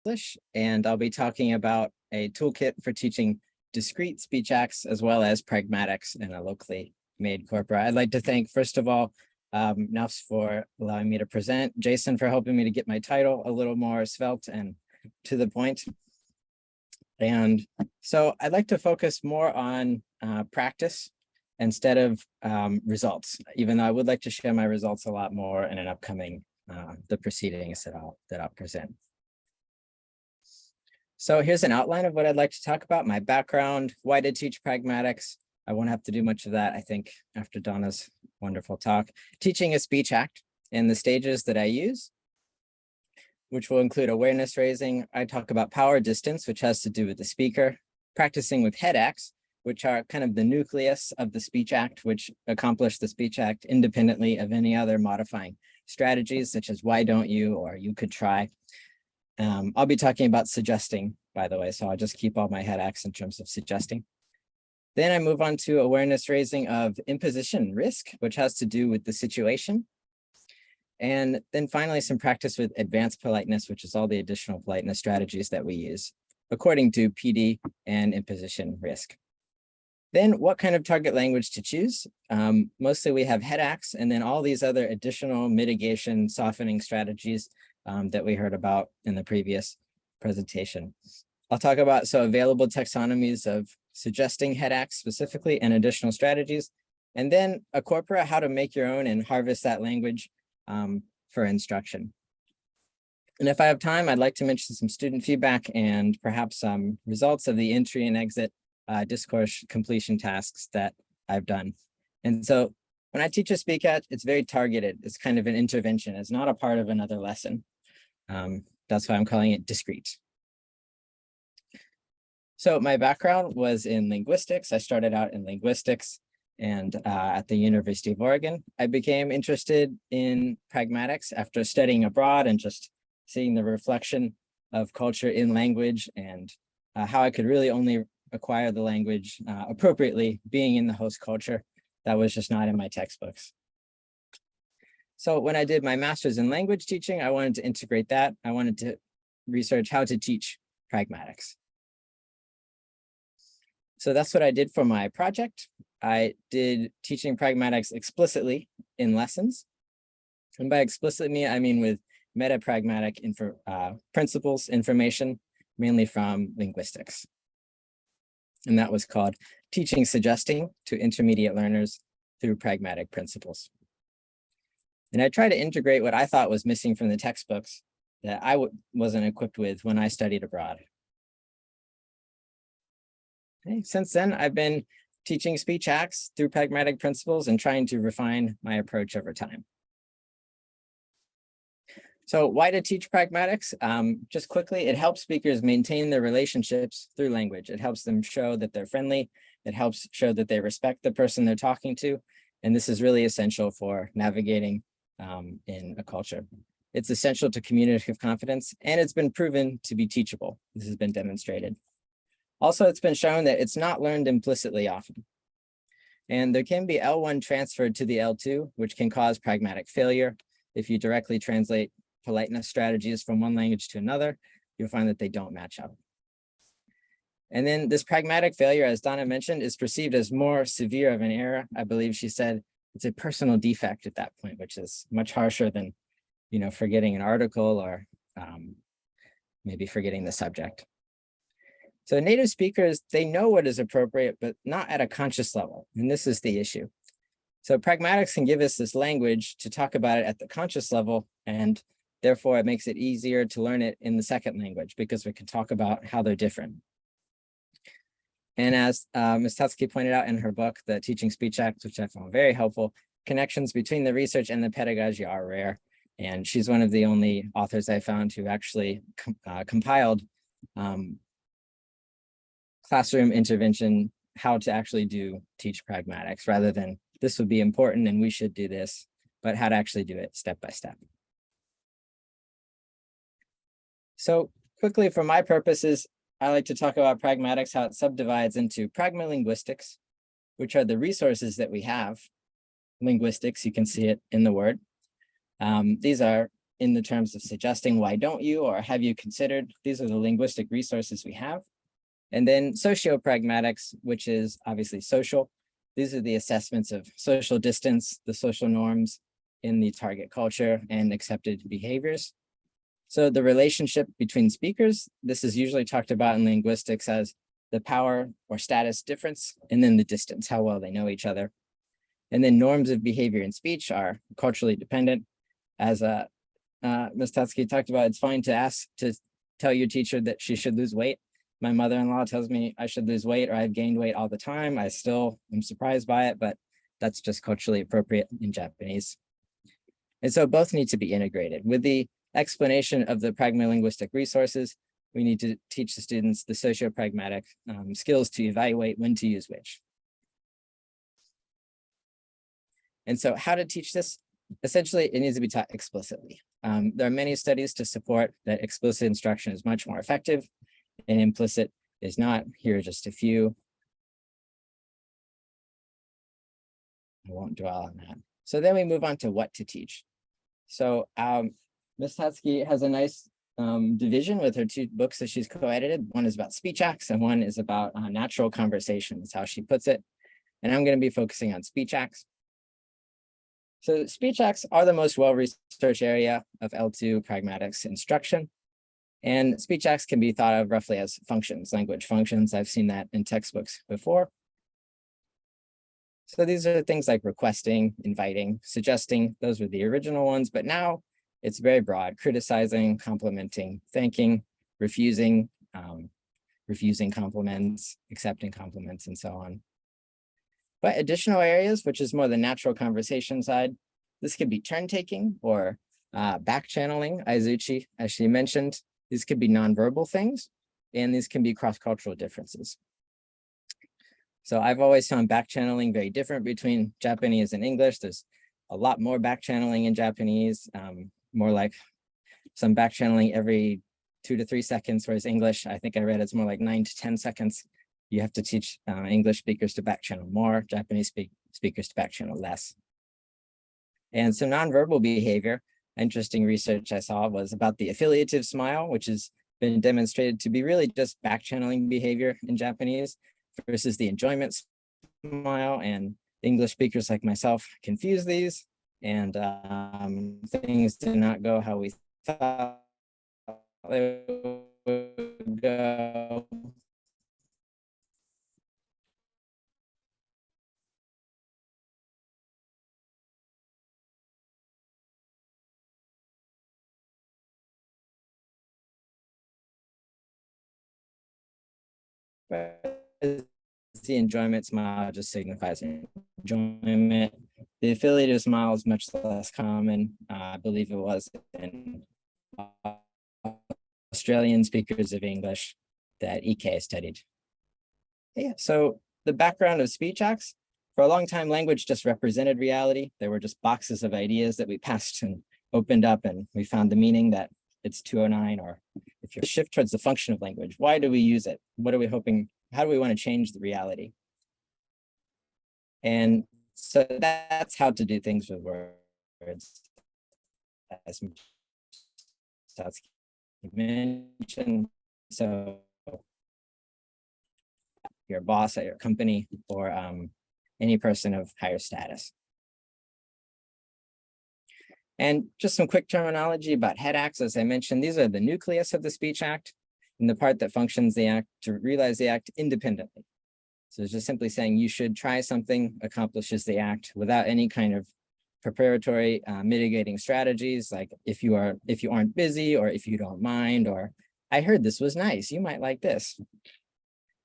Meizlish, and I'll be talking about a toolkit for teaching discrete speech acts as well as pragmatics in a locally made corpora. I'd like to thank, first of all, NUFS for allowing me to present, Jason for helping me to get my title a little more svelte and to the point. And so I'd like to focus more on practice instead of results, even though I would like to share my results a lot more in an upcoming the proceedings that I'll present. So here's an outline of what I'd like to talk about: my background, why to teach pragmatics. I won't have to do much of that, I think, after Donna's wonderful talk. Teaching a speech act and the stages that I use, which will include awareness raising. I talk about power distance, which has to do with the speaker, practicing with head acts, which are kind of the nucleus of the speech act, which accomplish the speech act independently of any other modifying strategies, such as why don't you, or you could try. I'll be talking about suggesting, by the way, so I'll just keep all my head acts in terms of suggesting. Then I move on to awareness raising of imposition risk, which has to do with the situation. And then finally, some practice with advanced politeness, which is all the additional politeness strategies that we use according to PD and imposition risk. Then what kind of target language to choose? Mostly we have head acts and then all these other additional mitigation softening strategies that we heard about in the previous presentation. I'll talk about available taxonomies of suggesting head acts specifically and additional strategies, and then a corpora, how to make your own and harvest that language for instruction. And if I have time, I'd like to mention some student feedback and perhaps some results of the entry and exit discourse completion tasks that I've done. And so when I teach a speak act, it's very targeted. It's kind of an intervention. It's not a part of another lesson. That's why I'm calling it discrete. So my background was in linguistics. I started out in linguistics, and at the University of Oregon, I became interested in pragmatics after studying abroad and just seeing the reflection of culture in language and how I could really only acquire the language appropriately being in the host culture. That was just not in my textbooks. So when I did my master's in language teaching, I wanted to integrate that. I wanted to research how to teach pragmatics. So that's what I did for my project. I did teaching pragmatics explicitly in lessons. And by explicitly, I mean with meta-pragmatic principles information, mainly from linguistics. And that was called Teaching Suggesting to Intermediate Learners Through Pragmatic Principles. And I tried to integrate what I thought was missing from the textbooks that I wasn't equipped with when I studied abroad. Okay. Since then, I've been teaching speech acts through pragmatic principles and trying to refine my approach over time. So why to teach pragmatics? Just quickly, it helps speakers maintain their relationships through language. It helps them show that they're friendly. It helps show that they respect the person they're talking to. And this is really essential for navigating in a culture. It's essential to communicative confidence, and it's been proven to be teachable. This has been demonstrated. Also, it's been shown that it's not learned implicitly often. And there can be L1 transferred to the L2, which can cause pragmatic failure. If you directly translate politeness strategies from one language to another, you'll find that they don't match up. And then this pragmatic failure, as Donna mentioned, is perceived as more severe of an error. I believe she said it's a personal defect at that point, which is much harsher than, forgetting an article or maybe forgetting the subject. So native speakers, they know what is appropriate, but not at a conscious level. And this is the issue. So pragmatics can give us this language to talk about it at the conscious level, and therefore it makes it easier to learn it in the second language because we can talk about how they're different. And as Ms. Tutsky pointed out in her book, The Teaching Speech Act, which I found very helpful, connections between the research and the pedagogy are rare. And she's one of the only authors I found who actually compiled classroom intervention, how to actually teach pragmatics, rather than this would be important and we should do this, but how to actually do it step by step. So quickly, for my purposes, I like to talk about pragmatics, how it subdivides into pragmalinguistics, which are the resources that we have. Linguistics, you can see it in the word. These are in the terms of suggesting why don't you, or have you considered. These are the linguistic resources we have. And then socio-pragmatics, which is obviously social. These are the assessments of social distance, the social norms in the target culture, and accepted behaviors. So the relationship between speakers, this is usually talked about in linguistics as the power or status difference, and then the distance, how well they know each other. And then norms of behavior and speech are culturally dependent. As Ms. Tatsky talked about, it's fine to tell your teacher that she should lose weight. My mother-in-law tells me I should lose weight, or I've gained weight all the time. I still am surprised by it, but that's just culturally appropriate in Japanese. And so both need to be integrated. With the explanation of the pragmalinguistic resources, we need to teach the students the socio-pragmatic skills to evaluate when to use which. And so how to teach this? Essentially, it needs to be taught explicitly. There are many studies to support that explicit instruction is much more effective and implicit is not. Here are just a few. I won't dwell on that. So then we move on to what to teach. So Ms. Tatsky has a nice division with her two books that she's co-edited. One is about speech acts and one is about natural conversation, is how she puts it. And I'm going to be focusing on speech acts. So speech acts are the most well-researched area of L2 pragmatics instruction. And speech acts can be thought of roughly as functions, language functions. I've seen that in textbooks before. So these are things like requesting, inviting, suggesting. Those were the original ones, but now it's very broad: criticizing, complimenting, thanking, refusing, refusing compliments, accepting compliments, and so on. But additional areas, which is more the natural conversation side, this could be turn taking or back channeling, Aizuchi, as she mentioned. These could be nonverbal things, and these can be cross-cultural differences. So I've always found back channeling very different between Japanese and English. There's a lot more back channeling in Japanese, more like some back channeling every 2 to 3 seconds, whereas English, I think I read it's more like 9 to 10 seconds. You have to teach English speakers to back channel more, Japanese speakers to back channel less. And so nonverbal behavior, interesting research I saw was about the affiliative smile, which has been demonstrated to be really just back channeling behavior in Japanese versus the enjoyment smile. And English speakers like myself confuse these, and things did not go how we thought they would go. The enjoyment smile just signifies enjoyment. The affiliative smile is much less common. I believe it was in Australian speakers of English that EK studied. Yeah, so the background of speech acts. For a long time, language just represented reality. There were just boxes of ideas that we passed and opened up, and we found the meaning that it's 209, or if you shift towards the function of language, why do we use it? What are we hoping? How do we want to change the reality? And so that's how to do things with words. As Statsky mentioned, so your boss at your company or any person of higher status. And just some quick terminology about head acts. As I mentioned, these are the nucleus of the speech act and the part that functions the act to realize the act independently. So it's just simply saying you should try something accomplishes the act without any kind of preparatory mitigating strategies, like if you aren't busy, or if you don't mind, or I heard this was nice, you might like this.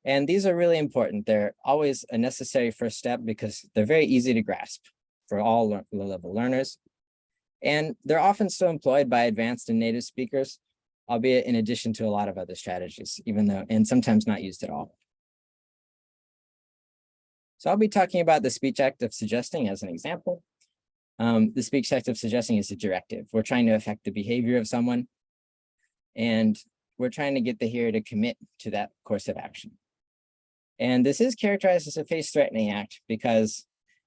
And these are really important. They're always a necessary first step because they're very easy to grasp for all low-level learners. And they're often still employed by advanced and native speakers, albeit in addition to a lot of other strategies, and sometimes not used at all. So I'll be talking about the speech act of suggesting as an example. The speech act of suggesting is a directive. We're trying to affect the behavior of someone, and we're trying to get the hearer to commit to that course of action. And this is characterized as a face-threatening act because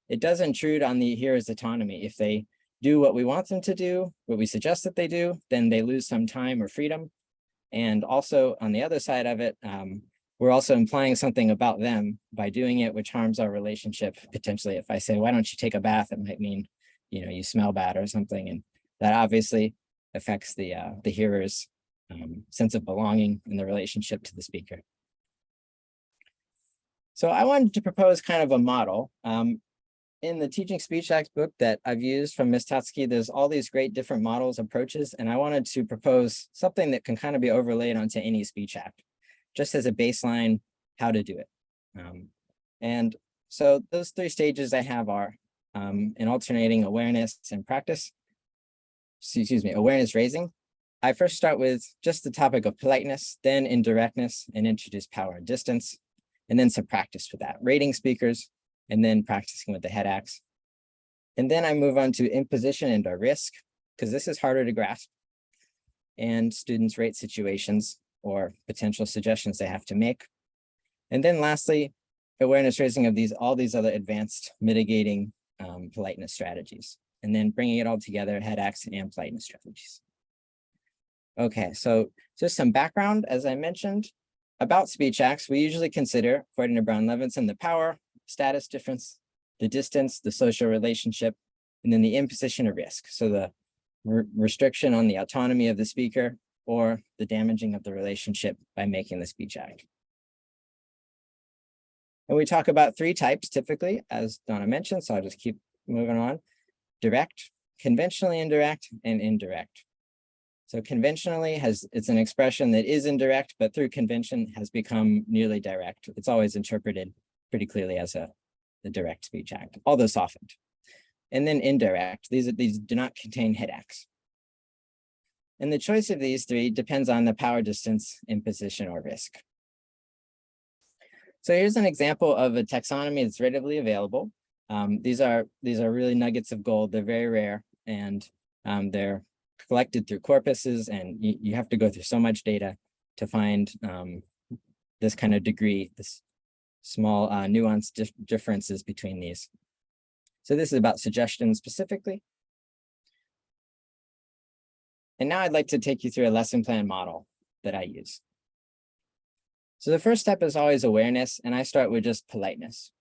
it does intrude on the hearer's autonomy if they do what we want them to do, what we suggest that they do, then they lose some time or freedom. And also on the other side of it, we're also implying something about them by doing it, which harms our relationship. Potentially, if I say, why don't you take a bath? It might mean, you smell bad or something. And that obviously affects the hearer's sense of belonging in the relationship to the speaker. So I wanted to propose kind of a model. In the Teaching Speech Act book that I've used from Ms. Tatsky, there's all these great different models, approaches, and I wanted to propose something that can kind of be overlaid onto any speech act, just as a baseline, how to do it. And so those 3 stages I have are in alternating awareness and practice, awareness raising. I first start with just the topic of politeness, then indirectness, and introduce power and distance, and then some practice with that, rating speakers, and then practicing with the head acts. And then I move on to imposition and or risk, because this is harder to grasp. And students rate situations or potential suggestions they have to make. And then lastly, awareness raising of all these other advanced mitigating politeness strategies, and then bringing it all together, head acts and politeness strategies. Okay, so just some background, as I mentioned, about speech acts, we usually consider, according to Brown-Levinson, the power, status difference, the distance, the social relationship, and then the imposition of risk. So the restriction on the autonomy of the speaker or the damaging of the relationship by making the speech act. And we talk about 3 types typically, as Donna mentioned, so I'll just keep moving on. Direct, conventionally indirect, and indirect. So conventionally it's an expression that is indirect, but through convention has become nearly direct. It's always interpreted pretty clearly as the direct speech act, although softened. And then indirect, these do not contain head acts. And the choice of these 3 depends on the power, distance, imposition, or risk. So here's an example of a taxonomy that's readily available. These are really nuggets of gold. They're very rare, and they're collected through corpuses, and you have to go through so much data to find this kind of degree, this small nuanced differences between these. So this is about suggestions specifically. And now I'd like to take you through a lesson plan model that I use. So the first step is always awareness, and I start with just politeness.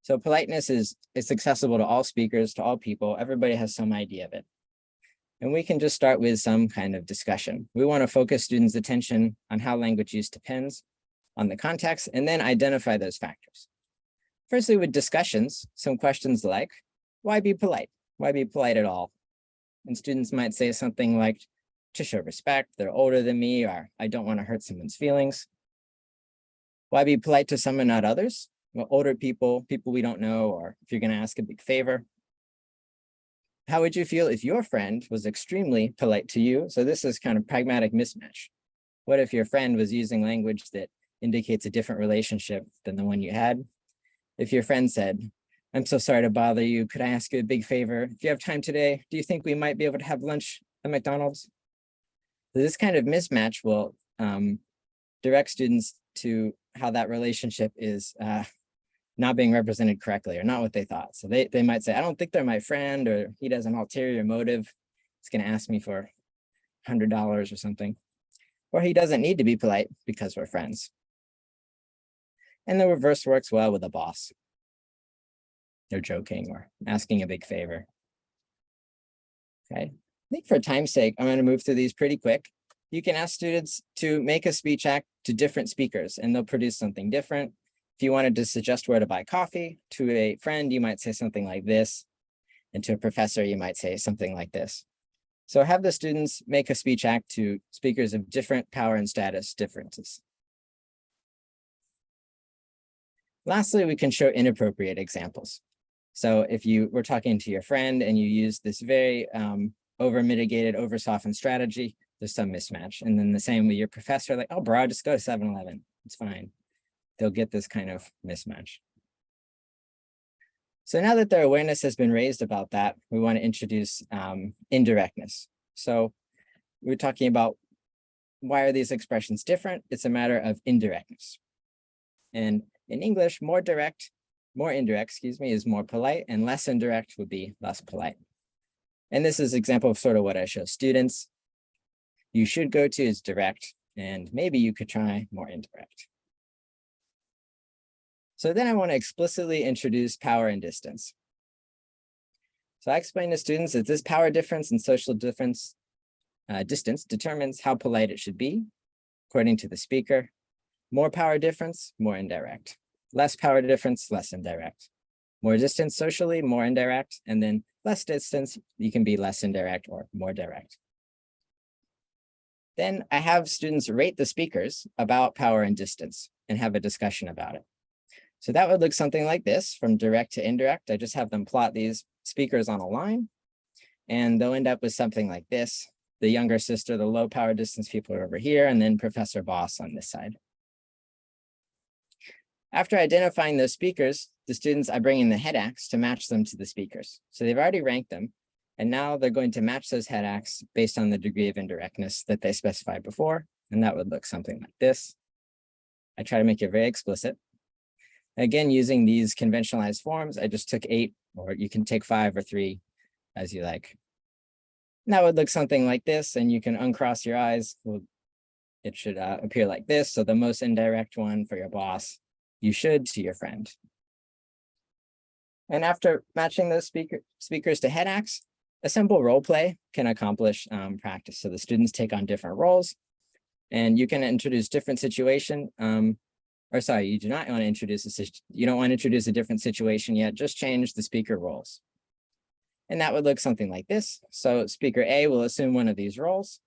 So politeness it's accessible to all speakers, to all people. Everybody has some idea of it. And we can just start with some kind of discussion. We want to focus students' attention on how language use depends on the context, and then identify those factors. Firstly, with discussions, some questions like, why be polite? Why be polite at all? And students might say something like, to show respect, they're older than me, or I don't want to hurt someone's feelings. Why be polite to some and not others? Well, older people we don't know, or if you're going to ask a big favor. How would you feel if your friend was extremely polite to you? So this is kind of pragmatic mismatch. What if your friend was using language that indicates a different relationship than the one you had? If your friend said, I'm so sorry to bother you, could I ask you a big favor? If you have time today, do you think we might be able to have lunch at McDonald's? So this kind of mismatch will direct students to how that relationship is not being represented correctly, or not what they thought. So they might say, I don't think they're my friend, or he has an ulterior motive. He's going to ask me for $100 or something. Or he doesn't need to be polite because we're friends. And the reverse works well with a boss. They're joking or asking a big favor. Okay, I think for time's sake, I'm going to move through these pretty quick. You can ask students to make a speech act to different speakers, and they'll produce something different. If you wanted to suggest where to buy coffee, to a friend, you might say something like this. And to a professor, you might say something like this. So have the students make a speech act to speakers of different power and status differences. Lastly, we can show inappropriate examples. So if you were talking to your friend and you use this very over-mitigated, over-softened strategy, there's some mismatch. And then the same with your professor, like, oh, bro, just go to 7-Eleven. It's fine. They'll get this kind of mismatch. So now that their awareness has been raised about that, we want to introduce indirectness. So we're talking about why are these expressions different? It's a matter of indirectness. And in English, more indirect, is more polite, and less indirect would be less polite. And this is an example of sort of what I show students. You should go to is direct, and maybe you could try more indirect. So then I want to explicitly introduce power and distance. So I explain to students that this power difference and social difference distance determines how polite it should be, according to the speaker. More power difference, more indirect. Less power difference, less indirect. More distance socially, more indirect. And then less distance, you can be less indirect or more direct. Then I have students rate the speakers about power and distance and have a discussion about it. So that would look something like this, from direct to indirect. I just have them plot these speakers on a line, and they'll end up with something like this. The younger sister, the low power distance people are over here, and then Professor Boss on this side. After identifying those speakers, the students, I bring in the head acts to match them to the speakers. So they've already ranked them, and now they're going to match those head acts based on the degree of indirectness that they specified before, and that would look something like this. I try to make it very explicit. Again, using these conventionalized forms, I just took 8, or you can take 5 or 3 as you like. And that would look something like this, and you can uncross your eyes. Well, it should appear like this. So the most indirect one for your boss, you should, to your friend. And after matching those speakers to head acts, a simple role play can accomplish practice. So the students take on different roles, and you can introduce different situation. You do not want to introduce you don't want to introduce a different situation yet, just change the speaker roles. And that would look something like this. So speaker A will assume one of these roles.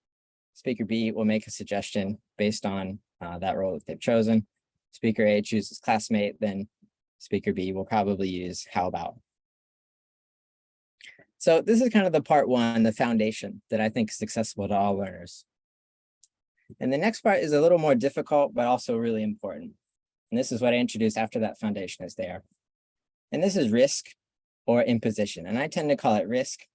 Speaker B will make a suggestion based on that role that they've chosen. Speaker A chooses classmate, then speaker B will probably use how about. So this is kind of the part 1, the foundation that I think is accessible to all learners. And the next part is a little more difficult, but also really important. And this is what I introduce after that foundation is there. And this is risk or imposition. And I tend to call it risk.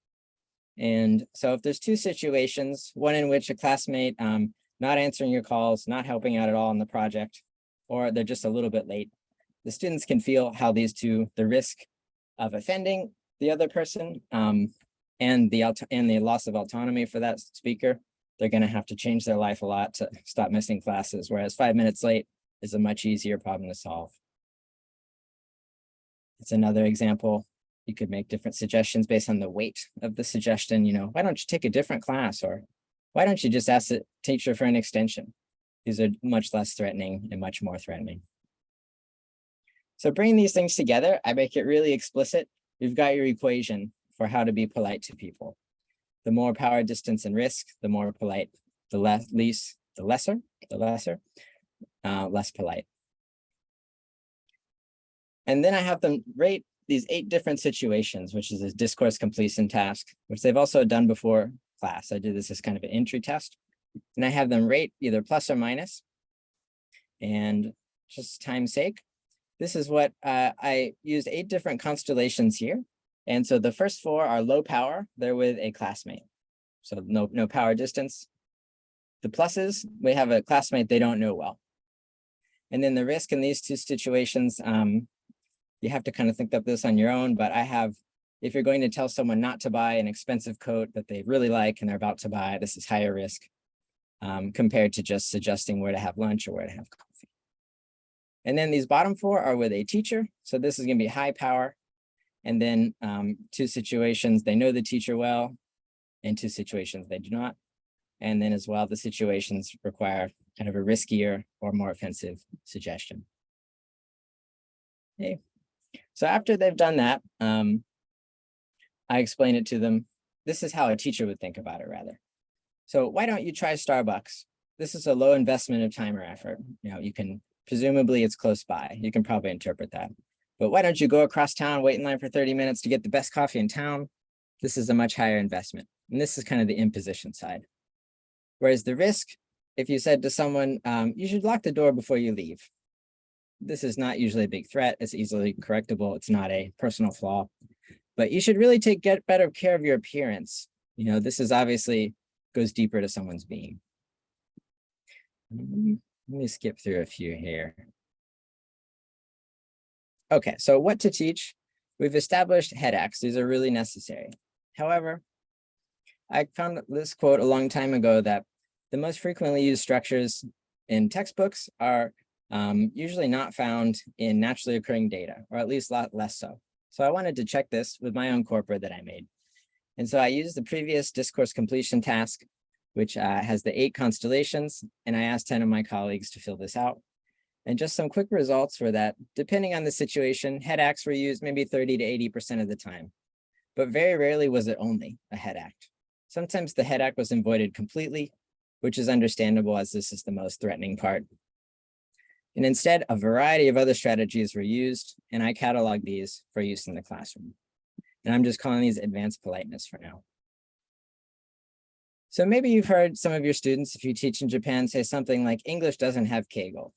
And so if there's 2 situations, one in which a classmate not answering your calls, not helping out at all in the project, or they're just a little bit late, the students can feel how these 2, the risk of offending the other person and the loss of autonomy for that speaker, they're going to have to change their life a lot to stop missing classes, whereas 5 minutes late is a much easier problem to solve. It's another example. You could make different suggestions based on the weight of the suggestion. Why don't you take a different class? Or why don't you just ask the teacher for an extension? These are much less threatening and much more threatening. So bringing these things together, I make it really explicit. You've got your equation for how to be polite to people. The more power, distance, and risk, the more polite. The lesser, less polite. And then I have them rate these 8 different situations, which is a discourse completion task, which they've also done before class. I did this as kind of an entry test. And I have them rate either plus or minus. And just time's sake, this is what I used 8 different constellations here. And so the first 4 are low power. They're with a classmate. So no power distance. The pluses, we have a classmate they don't know well. And then the risk in these 2 situations, you have to kind of think of this on your own, but if you're going to tell someone not to buy an expensive coat that they really like and they're about to buy, this is higher risk compared to just suggesting where to have lunch or where to have coffee. And then these bottom 4 are with a teacher. So this is going to be high power. And then 2 situations, they know the teacher well, and 2 situations they do not. And then as well, the situations require kind of a riskier or more offensive suggestion. Okay. So after they've done that, I explain it to them. This is how a teacher would think about it rather. So why don't you try Starbucks? This is a low investment of time or effort. You can, presumably it's close by. You can probably interpret that. But why don't you go across town, wait in line for 30 minutes to get the best coffee in town? This is a much higher investment. And this is kind of the imposition side. Whereas the risk, if you said to someone, you should lock the door before you leave. This is not usually a big threat. It's easily correctable. It's not a personal flaw. But you should really get better care of your appearance. This is obviously goes deeper to someone's being. Let me skip through a few here. Okay, so what to teach? We've established head acts. These are really necessary. However, I found this quote a long time ago that the most frequently used structures in textbooks are usually not found in naturally occurring data, or at least a lot less so. So I wanted to check this with my own corpora that I made. And so I used the previous discourse completion task, which has the 8 constellations, and I asked 10 of my colleagues to fill this out. And just some quick results were that, depending on the situation, head acts were used maybe 30 to 80% of the time, but very rarely was it only a head act. Sometimes the head act was avoided completely, which is understandable as this is the most threatening part. And instead, a variety of other strategies were used, and I cataloged these for use in the classroom. And I'm just calling these advanced politeness for now. So maybe you've heard some of your students, if you teach in Japan, say something like, English doesn't have keigo.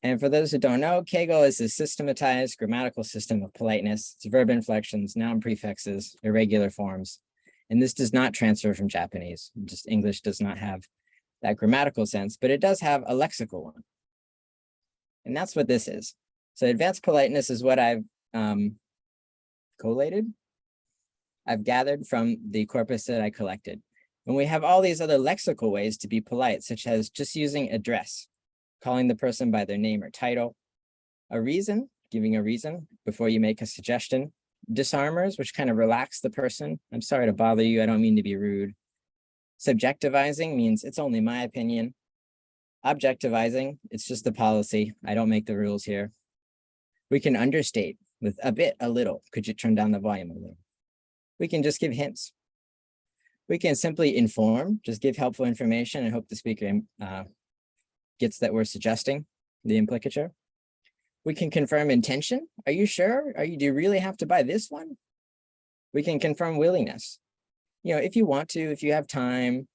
And for those who don't know, keigo is a systematized grammatical system of politeness. It's verb inflections, noun prefixes, irregular forms. And this does not transfer from Japanese. Just English does not have that grammatical sense, but it does have a lexical one. And that's what this is. So advanced politeness is what I've collated. I've gathered from the corpus that I collected. And we have all these other lexical ways to be polite, such as just using address, calling the person by their name or title, a reason, giving a reason before you make a suggestion, disarmers, which kind of relax the person. I'm sorry to bother you, I don't mean to be rude. Subjectivizing means it's only my opinion. Objectivizing, it's just the policy. I don't make the rules here. We can understate with a bit, a little. Could you turn down the volume a little? We can just give hints. We can simply inform, just give helpful information and hope the speaker gets that we're suggesting, the implicature. We can confirm intention. Are you sure? Do you really have to buy this one? We can confirm willingness. You know, if you want to, if you have time.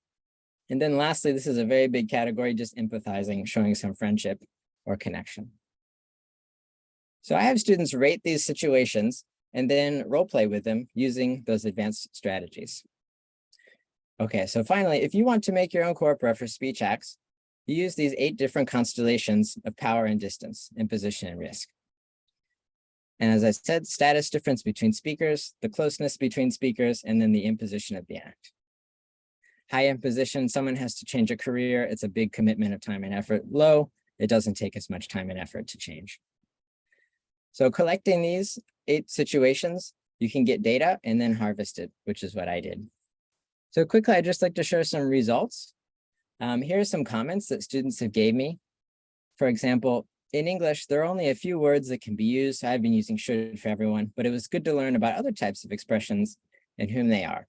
And then lastly, this is a very big category, just empathizing, showing some friendship or connection. So I have students rate these situations and then role play with them using those advanced strategies. Okay, so finally, if you want to make your own corpora for speech acts, you use these 8 different constellations of power and distance, imposition and risk. And as I said, status difference between speakers, the closeness between speakers, and then the imposition of the act. High imposition, someone has to change a career. It's a big commitment of time and effort. Low, it doesn't take as much time and effort to change. So collecting these 8 situations, you can get data and then harvest it, which is what I did. So quickly, I'd just like to share some results. Here are some comments that students have gave me. For example, in English, there are only a few words that can be used. I've been using should for everyone, but it was good to learn about other types of expressions and whom they are.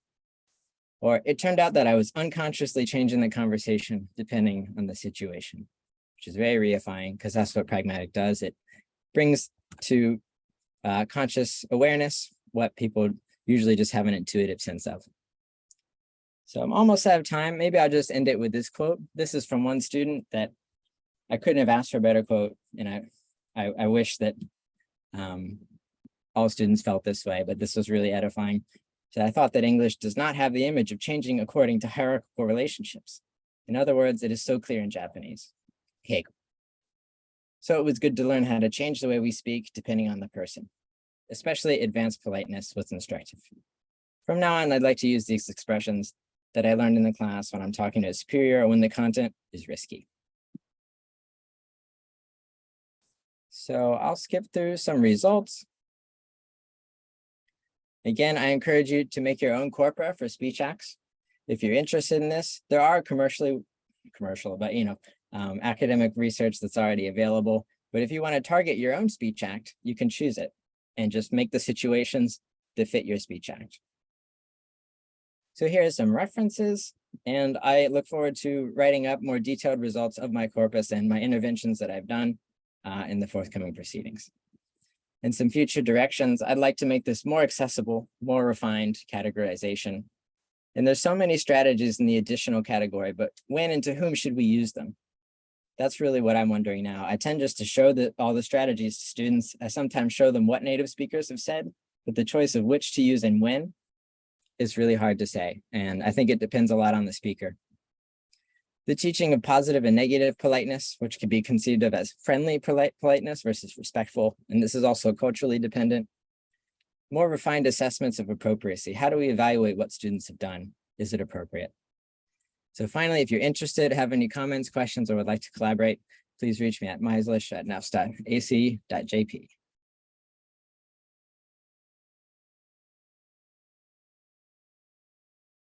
Or it turned out that I was unconsciously changing the conversation depending on the situation, which is very reifying because that's what pragmatic does. It brings to conscious awareness what people usually just have an intuitive sense of. So I'm almost out of time. Maybe I'll just end it with this quote. This is from one student that I couldn't have asked for a better quote. And I wish that all students felt this way, but this was really edifying. So I thought that English does not have the image of changing according to hierarchical relationships. In other words, it is so clear in Japanese. Okay. So it was good to learn how to change the way we speak depending on the person. Especially advanced politeness was instructive. From now on, I'd like to use these expressions that I learned in the class when I'm talking to a superior or when the content is risky. So I'll skip through some results. Again, I encourage you to make your own corpora for speech acts. If you're interested in this, there are academic research that's already available. But if you want to target your own speech act, you can choose it and just make the situations that fit your speech act. So here are some references, and I look forward to writing up more detailed results of my corpus and my interventions that I've done in the forthcoming proceedings. And some future directions, I'd like to make this more accessible, more refined categorization. And there's so many strategies in the additional category, but when and to whom should we use them? That's really what I'm wondering now. I tend just to show all the strategies to students. I sometimes show them what native speakers have said, but the choice of which to use and when is really hard to say. And I think it depends a lot on the speaker. The teaching of positive and negative politeness, which can be conceived of as friendly politeness versus respectful. And this is also culturally dependent. more refined assessments of appropriacy. How do we evaluate what students have done? Is it appropriate? So finally, if you're interested, have any comments, questions, or would like to collaborate, please reach me at meizlish@nufs.ac.jp.